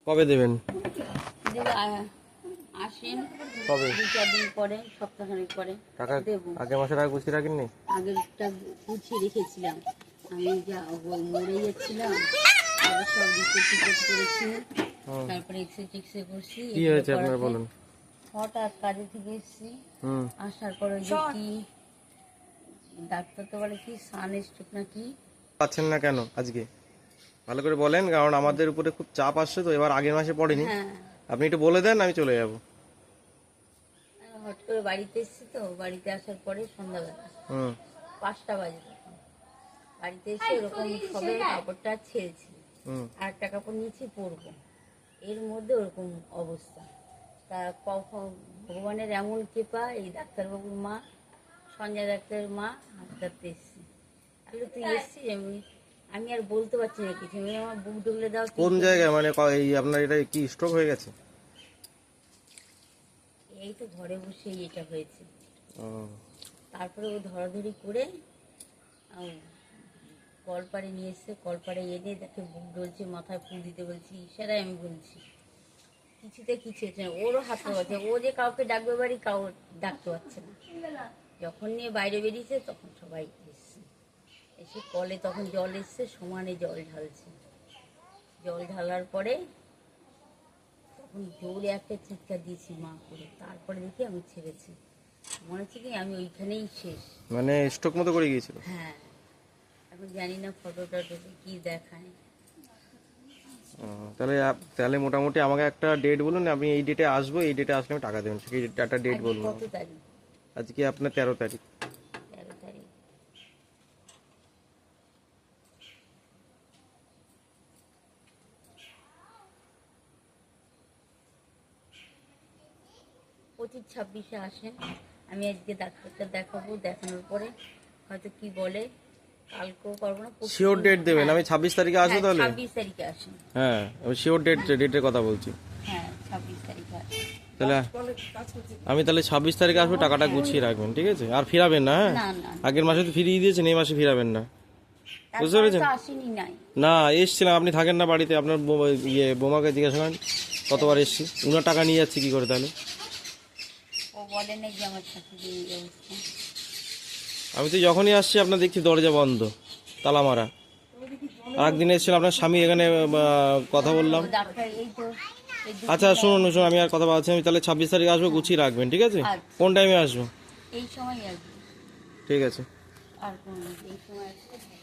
কবে দেবেন? আসেন কবে? 2-4 দিন পরে, সপ্তাহখানেক পরে টাকা দেবো। আগের মাসে টাকা গুছিয়ে রাখেননি? আগেরটা গুছিয়ে রেখেছিলাম, আমি যা মরে যাচ্ছিলাম, তারপর সব রিপোর্ট করেছি, তারপরে এক্সরে করছি। কি হয়েছে আপনার বলুন? হঠাৎ কাজে থেকে এসেছি, আসার পরে যে কি ডাক্তার তো বলে কি সানস্ট্রোক না কি। পাচ্ছেন না কেন আজকে? ভালো করে বলেন, কারণ আমাদের উপরে খুব চাপ আসছে তো, এবার আগের মাসে পড়েনি। হ্যাঁ, আপনি একটু বলে দেন, আমি চলে যাব। হট করে বাড়িতে এসেছি তো, বাড়িতে আসার পরে সন্ধ্যাবেলা 5টা বাজে, তখন বাড়িতে এসে ওরকম সবে কাপড়টা ছেড়েছি, আর একটা কাপড় নিয়েছি পরবো, এর মধ্যে ওরকম অবস্থা। তা কখন ভগবানের এমন কৃপা, এই ডাক্তারবাবুর মা, সঞ্জয় ডাক্তারের মা হাসপাতালে এসেছি। তাহলে তুই এসেছিস, আমি আর বলতে পারছি না কিছু, আমি আমার বুক ডুবলে দাও। কোন জায়গায় মানে এই আপনার এটা কি স্ট্রোক হয়ে গেছে? এই তো ঘরে বসেই এটা হয়েছে। তারপরে ও ধরাধরি করে কলপাড়ে নিয়ে এসছে, কলপাড়ে এনে দেখে বুক ডলছে, মাথায় ফুল দিতে বলছি, ইশারায় আমি বলছি, কিছুতে কিছু হচ্ছে না। ওরও হাত পাচ্ছে, ও যে কাউকে ডাকবে বাড়ি, কাউ ডাকতে পারছে না। যখন নিয়ে বাইরে বেরিয়েছে তখন সবাই এসছে, এসে কলে তখন জল এসছে, সমানে জল ঢালছে। জল ঢালার পরে তখন জোরে একটা চিৎকার দিয়েছি মা করে, তারপরে দেখি আমি ছেড়েছি। মনে হচ্ছে কি আমি ওইখানেই শেষ, মানে স্ট্রোক মতো করে গিয়েছিল। হ্যাঁ, এখন জানি না ফটোটা কি দেখায়। তাহলে তাহলে মোটামুটি আমাকে একটা ডেট বলুন, আমি এই ডেটে আসবো, এই ডেটে আসলে আমি টাকা দেবেন, সেই একটা ডেট বলুন। কত তারিখ? আজকে আপনার 13 তারিখ। 13 তারিখ। পঁচিশ 26-এ আসেন, আমি আজকে ডাক্তারটা দেখাবো, দেখানোর পরে হয়তো কি বলে, কালকেও পারবো না। শিওর ডেট দেবেন, আমি 26 তারিখে আসবো তাহলে। 26 তারিখে আসেন। হ্যাঁ, আমি শিওর ডেটের কথা বলছি। হ্যাঁ, 26 তারিখে আসেন। তাহলে আমি তাহলে 26 তারিখে আসবো, টাকাটা গুছিয়ে রাখবেন, ঠিক আছে? আর ফিরাবেন না, হ্যাঁ? না না, আগের মাসে তো ফিরিয়ে দিয়েছেন, এই মাসে ফিরাবেন না, বুঝতে পেরেছেন? আসেনি নাই। না, এসছিলাম, আপনি থাকেন না বাড়িতে, আপনার বোমাকে জিজ্ঞাসা করেন কতবার এসছি, উনার টাকা নিয়ে যাচ্ছে কি করে তাহলে? ও বলে না যে আমার শাশুড়ি এই অবস্থা। আমি তো যখনই আসছি আপনার দেখছি দরজা বন্ধ, তালা মারা। আর একদিন এসেছিলাম, আপনার স্বামী এখানে কথা বললাম। ডাক্তার এই তো আচ্ছা শুনুন, আমি আর কথা বলছি, আমি তাহলে 26 তারিখে আসবো, গুছিয়ে রাখবেন, ঠিক আছে? কোন টাইমে আসবো? এই সময় আসবে, ঠিক আছে। আর কোন এই সময় আসবে।